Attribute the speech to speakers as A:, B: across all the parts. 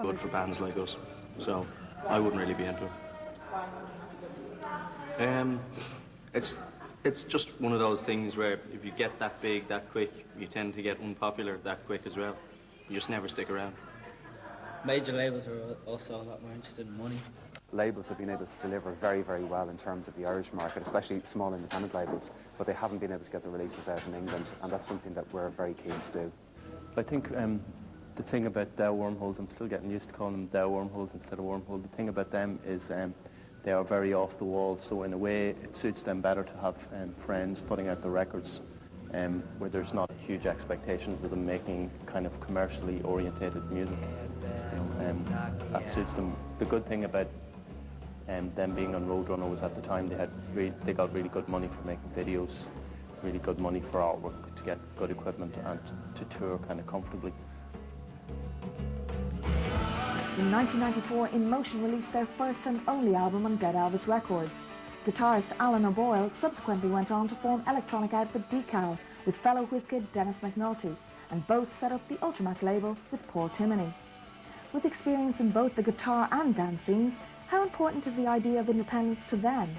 A: Good for bands like us, so I wouldn't really be into it. It's just one of those things where if you get that big that quick, you tend to get unpopular that quick as well. You just never stick around.
B: Major labels are also a lot more interested in money.
C: Labels have been able to deliver very, very well in terms of the Irish market, especially small independent labels, but they haven't been able to get the releases out in England, and that's something that we're very keen to do.
D: I think the thing about Dow Wormholes, I'm still getting used to calling them Dow Wormholes instead of Wormhole. The thing about them is they are very off the wall, so in a way it suits them better to have friends putting out the records where there's not huge expectations of them making kind of commercially orientated music. That suits them. The good thing about them being on Roadrunner was at the time they got really good money for making videos, really good money for artwork, to get good equipment and to tour kind of comfortably.
E: In 1994, In Motion released their first and only album on Dead Elvis Records. Guitarist Alan O'Boyle subsequently went on to form electronic outfit Decal with fellow WizKid Dennis McNulty, and both set up the Ultramack label with Paul Timoney. With experience in both the guitar and dance scenes, how important is the idea of independence to them?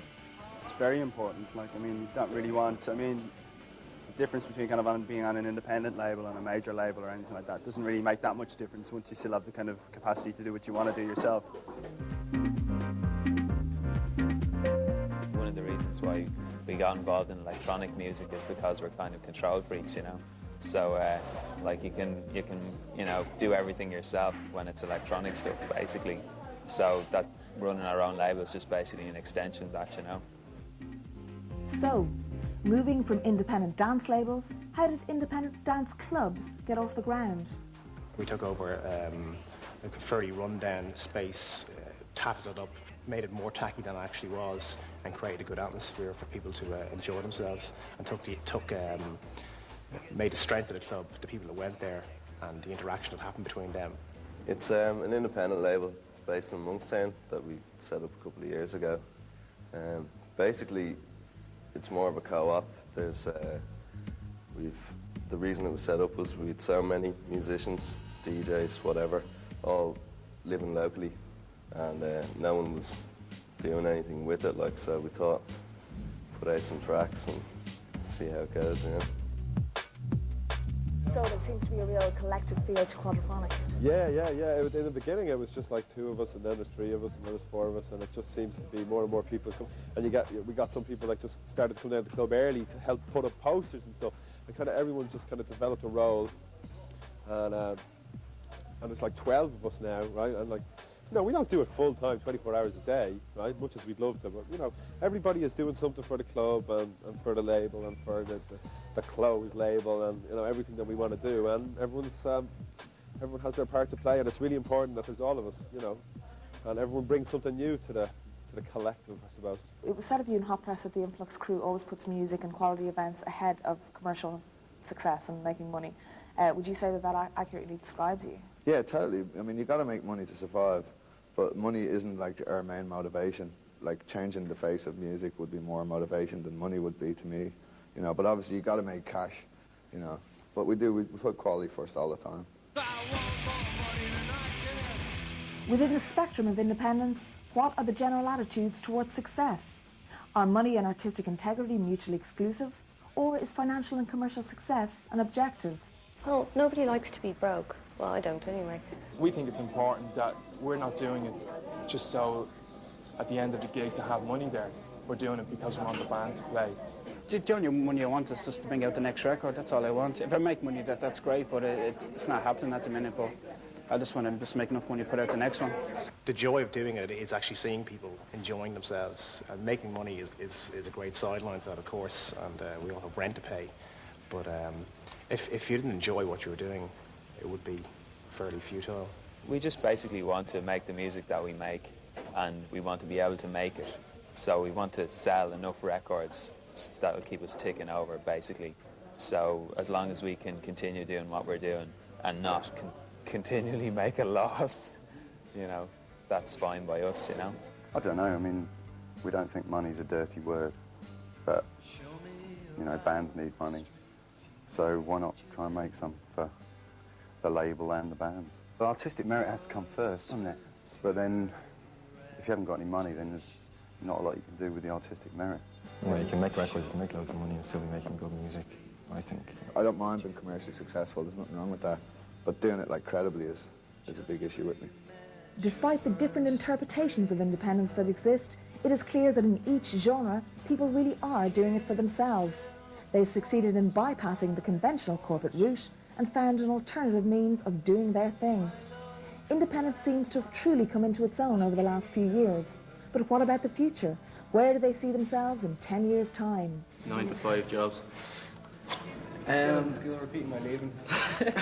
F: It's very important. Like, I mean, you don't really want, the difference between kind of being on an independent label and a major label or anything like that doesn't really make that much difference once you still have the kind of capacity to do what you want to do yourself.
G: One of the reasons why we got involved in electronic music is because we're kind of control freaks, you know. So, like you can do everything yourself when it's electronic stuff, basically. So that running our own label is just basically an extension of that, you know.
E: So, moving from independent dance labels, how did independent dance clubs get off the ground?
H: We took over like a fairly run-down space, tatted it up, made it more tacky than it actually was, and created a good atmosphere for people to enjoy themselves, and made the strength of the club the people that went there and the interaction that happened between them.
I: It's an independent label based in Monkstown that we set up a couple of years ago. Basically, it's more of a co-op. There's the reason it was set up was we had so many musicians, DJs, whatever, all living locally, and no one was doing anything with it. Like, so we thought, put out some tracks and see how it goes. You know.
E: So there seems to be a real collective feel to Quadrophonic.
J: Yeah. In the beginning, it was just like two of us, and then there's three of us, and then there's four of us, and it just seems to be more and more people come. And we got some people that just started to come down to the club early to help put up posters and stuff. And kind of everyone just kind of developed a role. And there's like 12 of us now, right? And like, we don't do it full time, 24 hours a day, right? Much as we'd love to, but everybody is doing something for the club and for the label and for the clothes label and everything that we want to do. And everyone has their part to play, and it's really important that there's all of us, and everyone brings something new to the collective, I suppose.
E: It was said of you in Hot Press that the Influx crew always puts music and quality events ahead of commercial success and making money. Would you say that accurately describes you?
K: Yeah, totally. I mean, you got to make money to survive, but money isn't like our main motivation. Like, changing the face of music would be more motivation than money would be to me, But obviously, you got to make cash, But we put quality first all the time.
E: Within the spectrum of independence, what are the general attitudes towards success? Are money and artistic integrity mutually exclusive, or is financial and commercial success an objective?
L: Well, nobody likes to be broke. Well, I don't anyway.
M: We think it's important that we're not doing it just so at the end of the gig to have money there. We're doing it because we want the band to play.
F: The only money I want is just to bring out the next record. That's all I want. If I make money, that's great, but it's not happening at the minute. But I just want to make enough money to put out the next one.
H: The joy of doing it is actually seeing people enjoying themselves. And making money is a great sideline to that, of course, and we all have rent to pay. But if you didn't enjoy what you were doing, it would be fairly futile.
G: We just basically want to make the music that we make, and we want to be able to make it. So we want to sell enough records that will keep us ticking over, basically. So as long as we can continue doing what we're doing and not continually make a loss, that's fine by us,
N: I don't know. I mean, we don't think money's a dirty word, but, bands need money. So why not try and make some for the label and the bands? But artistic merit has to come first, doesn't it? But then, if you haven't got any money, then there's not a lot you can do with the artistic merit.
O: Yeah, you can make records, you can make loads of money and still be making good music, I think.
K: I don't mind being commercially successful, there's nothing wrong with that. But doing it like credibly is a big issue with me.
E: Despite the different interpretations of independence that exist, it is clear that in each genre, people really are doing it for themselves. They've succeeded in bypassing the conventional corporate route and found an alternative means of doing their thing. Independence seems to have truly come into its own over the last few years. But what about the future? Where do they see themselves in 10 years' time?
A: 9 to 5 jobs.
B: Still in school, repeating my leaving.
O: I'd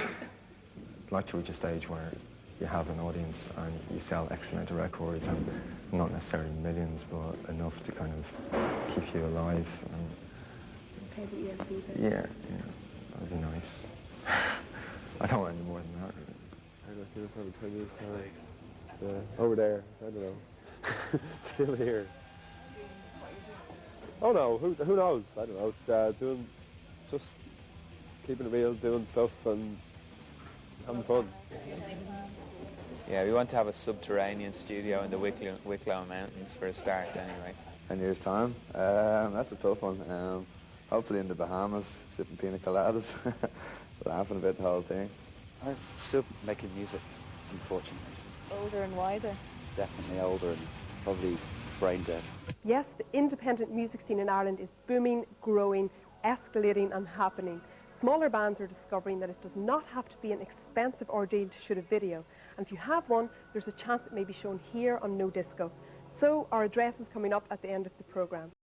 O: like to reach a stage where you have an audience and you sell X amount of records, and not necessarily millions, but enough to kind of keep you alive. And
L: Pay the ESB bill.
O: yeah, that would be nice. I don't want any more than that, really.
J: I don't see this on 10 years' time. Yeah, over there, I don't know. Still here. Oh no, who knows? I don't know. Just keeping it real, doing stuff and having fun.
G: Yeah, we want to have a subterranean studio in the Wicklow Mountains for a start, anyway.
K: 10 years' time? That's a tough one. Hopefully in the Bahamas, sipping pina coladas, laughing about the whole thing.
P: I'm still making music, unfortunately.
Q: Older and wiser.
P: Definitely older and probably brain dead.
R: Yes, the independent music scene in Ireland is booming, growing, escalating and happening. Smaller bands are discovering that it does not have to be an expensive ordeal to shoot a video. And if you have one, there's a chance it may be shown here on No Disco. So our address is coming up at the end of the programme.